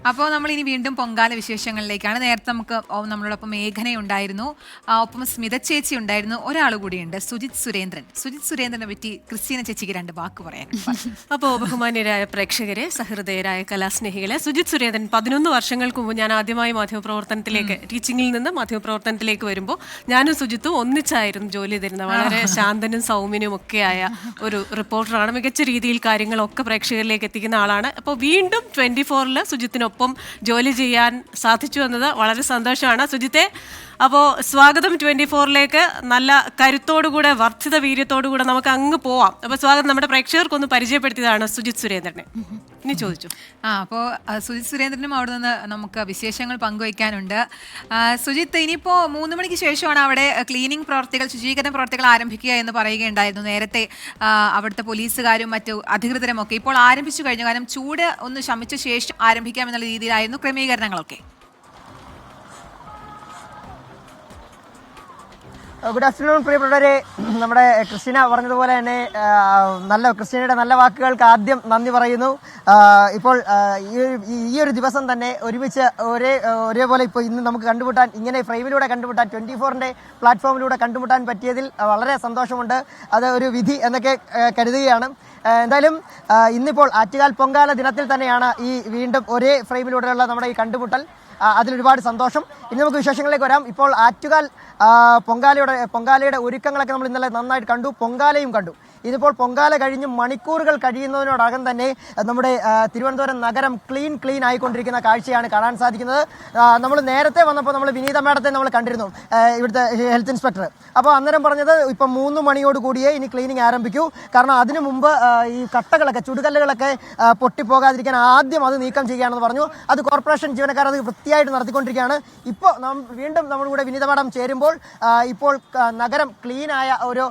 അപ്പോൾ നമ്മൾ ഇനി വീണ്ടും പൊങ്കാല വിശേഷങ്ങളിലേക്കാണ്. നേരത്തെ നമുക്ക് നമ്മളോടൊപ്പം മേഘനയുണ്ടായിരുന്നു, ഒപ്പം സ്മിത ചേച്ചി ഉണ്ടായിരുന്നു, ഒരാൾ കൂടിയുണ്ട്, സുജിത് സുരേന്ദ്രൻ. സുജിത് സുരേന്ദ്രനെ പറ്റി ക്രിസ്റ്റീന ചേച്ചിക്ക് 2 വാക്ക് പറയാൻ. അപ്പോൾ ബഹുമാന്യരായ പ്രേക്ഷകരെ, സഹൃദയരായ കലാസ്നേഹികളെ, സുജിത് സുരേന്ദ്രൻ 11 വർഷങ്ങൾക്ക് മുമ്പ് ഞാൻ ആദ്യമായി മാധ്യമപ്രവർത്തനത്തിലേക്ക്, ടീച്ചിങ്ങിൽ നിന്ന് മാധ്യമപ്രവർത്തനത്തിലേക്ക് വരുമ്പോൾ ഞാനും സുജിത്തും ഒന്നിച്ചായിരുന്നു ജോലി തരുന്നത്. വളരെ ശാന്തനും സൗമ്യനും ഒക്കെ ആയ ഒരു റിപ്പോർട്ടറാണ്. മികച്ച രീതിയിൽ കാര്യങ്ങളൊക്കെ പ്രേക്ഷകരിലേക്ക് എത്തിക്കുന്ന ആളാണ്. അപ്പോൾ വീണ്ടും 24-ൽ സുജിത്തിനൊപ്പം ജോലി ചെയ്യാൻ സാധിച്ചു എന്നത് വളരെ സന്തോഷമാണ്. സുജിത്തെ, അപ്പോൾ സ്വാഗതം 24-ലേക്ക്. നല്ല കരുത്തോടുകൂടെ, വർദ്ധിത വീര്യത്തോടുകൂടെ നമുക്ക് അങ്ങ് പോവാം. അപ്പോൾ സ്വാഗതം. നമ്മുടെ പ്രേക്ഷകർക്കൊന്ന് പരിചയപ്പെടുത്തിയതാണ് സുജിത് സുരേന്ദ്രനെ. ഇനി ചോദിച്ചു. അപ്പോൾ സുജിത് സുരേന്ദ്രനും അവിടെ നിന്ന് നമുക്ക് വിശേഷങ്ങൾ പങ്കുവയ്ക്കാനുണ്ട്. സുജിത്ത്, ഇനിയിപ്പോൾ 3 മണിക്ക് ശേഷമാണ് അവിടെ ക്ലീനിങ് പ്രവർത്തികൾ, ശുചീകരണ പ്രവർത്തികൾ ആരംഭിക്കുക എന്ന് പറയുകയുണ്ടായിരുന്നു. നേരത്തെ അവിടുത്തെ പോലീസുകാരും മറ്റു അധികൃതരും ഒക്കെ ഇപ്പോൾ ആരംഭിച്ചു കഴിഞ്ഞു. കാരണം ചൂട് ഒന്ന് ശമിച്ച ശേഷം ആരംഭിക്കാമെന്നുള്ള രീതിയിലായിരുന്നു ക്രമീകരണങ്ങളൊക്കെ. ഗുഡ് ആഫ്റ്റർനൂൺ പ്രിയപ്പെട്ടവരെ. നമ്മുടെ ക്രിസ്റ്റീന പറഞ്ഞതുപോലെ തന്നെ ക്രിസ്റ്റീനയുടെ നല്ല വാക്കുകൾക്ക് ആദ്യം നന്ദി പറയുന്നു. ഇപ്പോൾ ഈ ഒരു ദിവസം തന്നെ ഒരുമിച്ച് ഒരേപോലെ ഇപ്പോൾ ഇന്ന് നമുക്ക് കണ്ടുമുട്ടാൻ, ഇങ്ങനെ ഫ്രെയിമിലൂടെ കണ്ടുമുട്ടാൻ, 24-ന്റെ പ്ലാറ്റ്ഫോമിലൂടെ കണ്ടുമുട്ടാൻ പറ്റിയതിൽ വളരെ സന്തോഷമുണ്ട്. അത് ഒരു വിധി എന്നൊക്കെ കരുതുകയാണ്. എന്തായാലും ഇന്നിപ്പോൾ ആറ്റുകാൽ പൊങ്കാല ദിനത്തിൽ തന്നെയാണ് ഈ വീണ്ടും ഒരേ ഫ്രെയിമിലൂടെയുള്ള നമ്മുടെ ഈ കണ്ടുമുട്ടൽ. അതിലൊരുപാട് സന്തോഷം. ഇനി നമുക്ക് വിശേഷങ്ങളിലേക്ക് വരാം. ഇപ്പോൾ ആറ്റുകാൽ പൊങ്കാലയുടെ ഒരുക്കങ്ങളൊക്കെ നമ്മൾ ഇന്നലെ നന്നായിട്ട് കണ്ടു, പൊങ്കാലയും കണ്ടു. ഇതിപ്പോൾ പൊങ്കാല കഴിഞ്ഞ് മണിക്കൂറുകൾ കഴിയുന്നതിനോടകം തന്നെ നമ്മുടെ തിരുവനന്തപുരം നഗരം ക്ലീൻ ആയിക്കൊണ്ടിരിക്കുന്ന കാഴ്ചയാണ് കാണാൻ സാധിക്കുന്നത്. നമ്മൾ നേരത്തെ വന്നപ്പോൾ നമ്മൾ വിനീത മാഡത്തെ നമ്മൾ കണ്ടിരുന്നു, ഇവിടുത്തെ ഹെൽത്ത് ഇൻസ്പെക്ടർ. അപ്പോൾ അന്നേരം പറഞ്ഞത് ഇപ്പം 3 മണിയോട് കൂടിയേ ഇനി ക്ലീനിങ് ആരംഭിക്കൂ. കാരണം അതിനു മുമ്പ് ഈ കട്ടകളൊക്കെ, ചുടുകല്ലുകളൊക്കെ പൊട്ടിപ്പോകാതിരിക്കാൻ ആദ്യം അത് നീക്കം ചെയ്യുകയാണെന്ന് പറഞ്ഞു. അത് കോർപ്പറേഷൻ ജീവനക്കാർ അത് വൃത്തിയായിട്ട് നടത്തിക്കൊണ്ടിരിക്കുകയാണ്. ഇപ്പോൾ വീണ്ടും നമ്മുടെ കൂടെ വിനീത മാഡം ചേരുമ്പോൾ ഇപ്പോൾ നഗരം ക്ലീനായ ഒരു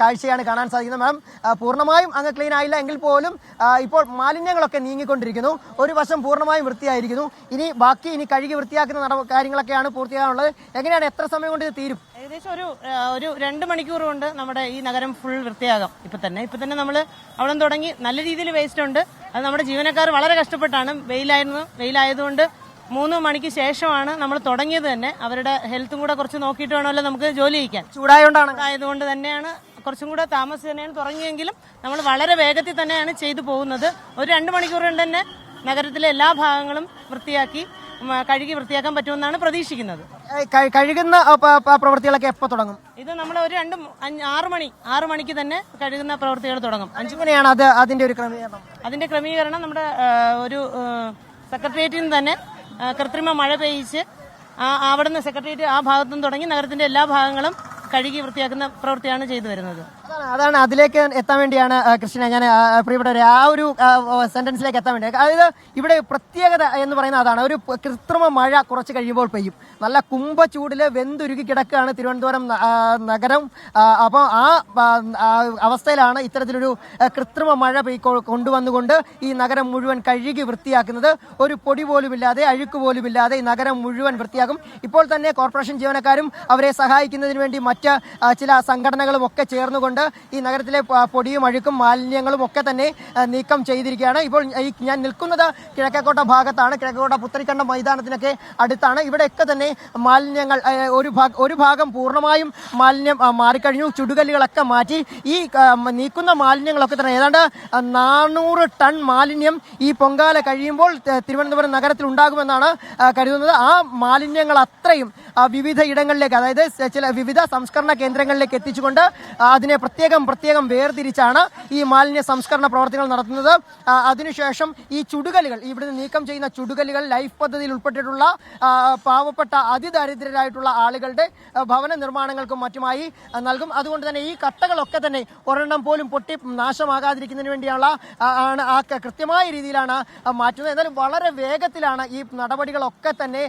കാഴ്ചയാണ് കാണാൻ സാധിക്കുന്നത്. മാഡം, പൂർണ്ണമായും അങ്ങ് ക്ലീൻ ആയില്ല എങ്കിൽ പോലും ഇപ്പോൾ മാലിന്യങ്ങളൊക്കെ നീങ്ങിക്കൊണ്ടിരിക്കുന്നു. ഒരു വശം പൂർണ്ണമായും വൃത്തിയായിരിക്കുന്നു. ഇനി കഴുകി വൃത്തിയാക്കുന്ന കാര്യങ്ങളൊക്കെയാണ് പൂർത്തിയാകാനുള്ളത്. എങ്ങനെയാണ്, എത്ര സമയം കൊണ്ട് ഇത് തീരും? ഏകദേശം ഒരു 2 മണിക്കൂർ കൊണ്ട് നമ്മുടെ ഈ നഗരം ഫുൾ വൃത്തിയാകാം. ഇപ്പൊ തന്നെ നമ്മൾ അവിടെ തുടങ്ങി. നല്ല രീതിയിൽ വേസ്റ്റ് ഉണ്ട്. അത് നമ്മുടെ ജീവനക്കാർ വളരെ കഷ്ടപ്പെട്ടാണ്, വെയിലായതുകൊണ്ട് 3 മണിക്ക് ശേഷമാണ് നമ്മൾ തുടങ്ങിയത് തന്നെ. അവരുടെ ഹെൽത്തും കൂടെ കുറച്ച് നോക്കിയിട്ട് വേണമല്ലോ നമുക്ക് ജോലി ചെയ്യിക്കാൻ. ചൂടായതുകൊണ്ട് തന്നെയാണ് കുറച്ചും കൂടെ താമസിച്ച് തന്നെയാണ് തുടങ്ങിയെങ്കിലും നമ്മൾ വളരെ വേഗത്തിൽ തന്നെയാണ് ചെയ്തു പോകുന്നത്. ഒരു 2 മണിക്കൂർ കൊണ്ട് തന്നെ നഗരത്തിലെ എല്ലാ ഭാഗങ്ങളും കഴുകി വൃത്തിയാക്കാൻ പറ്റുമെന്നാണ് പ്രതീക്ഷിക്കുന്നത്. കഴുകുന്ന പ്രവൃത്തികളൊക്കെ എപ്പോൾ തുടങ്ങും? ഇത് നമ്മൾ ഒരു 6 മണിക്ക് തന്നെ കഴുകുന്ന പ്രവൃത്തികൾ തുടങ്ങും. 5 മണിയാണ് അതിന്റെ ക്രമീകരണം. നമ്മുടെ ഒരു സെക്രട്ടേറിയറ്റിൽ നിന്ന് തന്നെ കൃത്രിമ മഴ പെയ്യിച്ച് അവിടുന്ന് സെക്രട്ടേറിയറ്റ് ആ ഭാഗത്തുനിന്ന് തുടങ്ങി നഗരത്തിന്റെ എല്ലാ ഭാഗങ്ങളും കഴുകി വൃത്തിയാക്കുന്ന പ്രവൃത്തിയാണ് ചെയ്തു വരുന്നത്. അതാണ് അതിലേക്ക് എത്താൻ വേണ്ടിയാണ് കൃഷ്ണ ഞാൻ പ്രിയപ്പെട്ടവരെ ആ ഒരു സെന്റൻസിലേക്ക് എത്താൻ വേണ്ടി. അതായത് ഇവിടെ പ്രത്യേകത എന്ന് പറയുന്നത് അതാണ്. ഒരു കൃത്രിമ മഴ കുറച്ച് കഴിയുമ്പോൾ പെയ്യും. നല്ല കുംഭച്ചൂടില് വെന്തുരുകി കിടക്കുകയാണ് തിരുവനന്തപുരം നഗരം. അപ്പോൾ ആ അവസ്ഥയിലാണ് ഇത്തരത്തിലൊരു കൃത്രിമ മഴ കൊണ്ടുവന്നുകൊണ്ട് ഈ നഗരം മുഴുവൻ കഴുകി വൃത്തിയാക്കുന്നത്. ഒരു പൊടി പോലുമില്ലാതെ, അഴുക്ക് പോലുമില്ലാതെ ഈ നഗരം മുഴുവൻ വൃത്തിയാക്കും. ഇപ്പോൾ തന്നെ കോർപ്പറേഷൻ ജീവനക്കാരും അവരെ സഹായിക്കുന്നതിന് വേണ്ടി മറ്റ് ചില സംഘടനകളും ഒക്കെ ചേർന്നുകൊണ്ട് ഈ നഗരത്തിലെ പൊടിയും അഴുക്കും മാലിന്യങ്ങളും ഒക്കെ തന്നെ നീക്കം ചെയ്തിരിക്കുകയാണ്. ഇപ്പോൾ ഞാൻ നിൽക്കുന്നത് കിഴക്കേക്കോട്ട ഭാഗത്താണ്. കിഴക്കേക്കോട്ട പുത്തരിക്കണ്ടം മൈതാനത്തിനൊക്കെ അടുത്താണ്. ഇവിടെയൊക്കെ തന്നെ മാലിന്യങ്ങൾ ഒരു ഭാഗം പൂർണ്ണമായും മാലിന്യം മാറിക്കഴിഞ്ഞു. ചുടുകല്ലുകളൊക്കെ മാറ്റി ഈ നീക്കുന്ന മാലിന്യങ്ങളൊക്കെ തന്നെ ഏതാണ്ട് 400 ടൺ മാലിന്യം ഈ പൊങ്കാല കഴിയുമ്പോൾ തിരുവനന്തപുരം നഗരത്തിൽ ഉണ്ടാകുമെന്നാണ് കരുതുന്നത്. ആ മാലിന്യങ്ങൾ അത്രയും വിവിധ ഇടങ്ങളിലേക്ക്, അതായത് ചില വിവിധ സംസ്കരണ കേന്ദ്രങ്ങളിലേക്ക് എത്തിച്ചുകൊണ്ട് അതിനെ പ്രത്യേകം വേർതിരിച്ചാണ് ഈ മാലിന്യ സംസ്കരണ പ്രവർത്തനങ്ങൾ നടത്തുന്നത്. അതിനുശേഷം ഈ ചുടുകല്ലുകൾ, ഇവിടുന്ന് നീക്കം ചെയ്യുന്ന ചുടുകല്ലുകൾ ലൈഫ് പദ്ധതിയിൽ ഉൾപ്പെട്ടിട്ടുള്ള പാവപ്പെട്ട അതിദരിദ്രരായിട്ടുള്ള ആളുകളുടെ ഭവന നിർമ്മാണങ്ങൾക്കും മറ്റുമായി നൽകും. അതുകൊണ്ട് തന്നെ ഈ കട്ടകളൊക്കെ തന്നെ ഒരെണ്ണം പോലും പൊട്ടി നാശമാകാതിരിക്കുന്നതിന് വേണ്ടിയുള്ള കൃത്യമായ രീതിയിലാണ് മാറ്റുന്നത്. എന്തായാലും വളരെ വേഗത്തിലാണ് ഈ നടപടികളൊക്കെ തന്നെ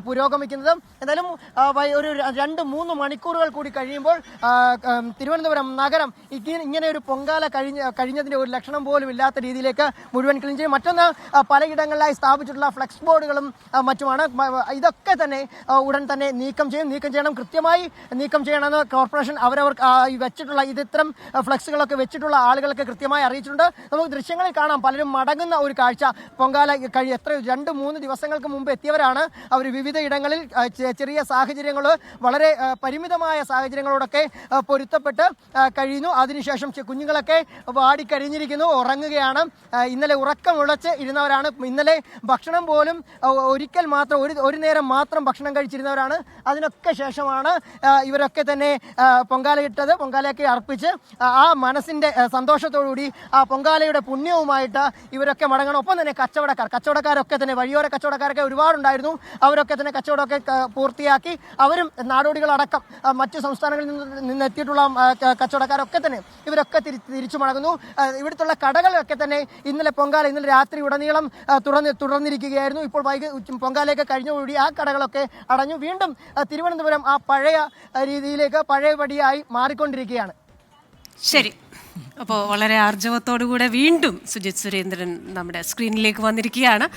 പുരോഗമിക്കുന്നത്. എന്തായാലും ഒരു 2-3 മണിക്കൂറുകൾ കൂടി കഴിയുമ്പോൾ തിരുവനന്തപുരം നഗരം ഇങ്ങനെ ഒരു പൊങ്കാല കഴിഞ്ഞതിന്റെ ഒരു ലക്ഷണം പോലും ഇല്ലാത്ത രീതിയിലേക്ക് മുഴുവൻ ക്ലീൻ ചെയ്യും. മറ്റൊന്ന് പലയിടങ്ങളിലായി സ്ഥാപിച്ചിട്ടുള്ള ഫ്ലെക്സ് ബോർഡുകളും മറ്റുമാണ്. ഇതൊക്കെ തന്നെ ഉടൻ തന്നെ നീക്കം ചെയ്യണം, കൃത്യമായി നീക്കം ചെയ്യണമെന്ന് കോർപ്പറേഷൻ അവരവർ വെച്ചിട്ടുള്ള ഇത്തരം ഫ്ലെക്സുകളൊക്കെ വെച്ചിട്ടുള്ള ആളുകൾക്ക് കൃത്യമായി അറിയിച്ചിട്ടുണ്ട്. നമുക്ക് ദൃശ്യങ്ങളിൽ കാണാം പലരും മടങ്ങുന്ന ഒരു കാഴ്ച. പൊങ്കാല എത്ര 2-3 ദിവസങ്ങൾക്ക് മുമ്പ് എത്തിയവരാണ്. അവർ വിവിധ ഇടങ്ങളിൽ ചെറിയ സാഹചര്യങ്ങൾ, വളരെ പരിമിതമായ സാഹചര്യങ്ങളോടൊക്കെ പൊരുത്തപ്പെട്ട് കഴിയുന്നു. അതിനുശേഷം കുഞ്ഞുങ്ങളൊക്കെ വാടിക്കഴിഞ്ഞിരിക്കുന്നു, ഉറങ്ങുകയാണ്. ഇന്നലെ ഉറക്കം ഉളച്ച് ഇരുന്നവരാണ്. ഇന്നലെ ഭക്ഷണം പോലും ഒരിക്കൽ മാത്രം ഒരു നേരം മാത്രം ഭക്ഷണം കഴിച്ചിരുന്നവരാണ്. അതിനൊക്കെ ശേഷമാണ് ഇവരൊക്കെ തന്നെ പൊങ്കാലയിട്ടത്. പൊങ്കാലയൊക്കെ അർപ്പിച്ച് ആ മനസ്സിന്റെ സന്തോഷത്തോടുകൂടി ആ പൊങ്കാലയുടെ പുണ്യവുമായിട്ട് ഇവരൊക്കെ മടങ്ങണം. ഒപ്പം തന്നെ കച്ചവടക്കാരൊക്കെ തന്നെ, വഴിയോര കച്ചവടക്കാരൊക്കെ ഒരുപാടുണ്ടായിരുന്നു. അവരൊക്കെ തന്നെ കച്ചവടമൊക്കെ പൂർത്തിയാക്കി അവരും നാടോടികളടക്കം മറ്റു സംസ്ഥാനങ്ങളിൽ നിന്ന് എത്തിയിട്ടുള്ള കച്ചവടക്കാരൊക്കെ തന്നെ ഇവരൊക്കെ തിരിച്ചു മടങ്ങുന്നു. ഇവിടുത്തുള്ള കടകളൊക്കെ തന്നെ ഇന്നലെ രാത്രി ഉടനീളം തുറന്നിരിക്കുകയായിരുന്നു. ഇപ്പോൾ പൊങ്കാലയൊക്കെ കഴിഞ്ഞുകൂടി ആ കടകളൊക്കെ അടഞ്ഞു. വീണ്ടും തിരുവനന്തപുരം ആ പഴയ രീതിയിലേക്ക് പഴയപടിയായി മാറിക്കൊണ്ടിരിക്കുകയാണ്. ശരി, അപ്പോൾ വളരെ ആർജവത്തോടു കൂടെ വീണ്ടും സുജിത് സുരേന്ദ്രൻ നമ്മുടെ സ്ക്രീനിലേക്ക് വന്നിരിക്കുകയാണ്.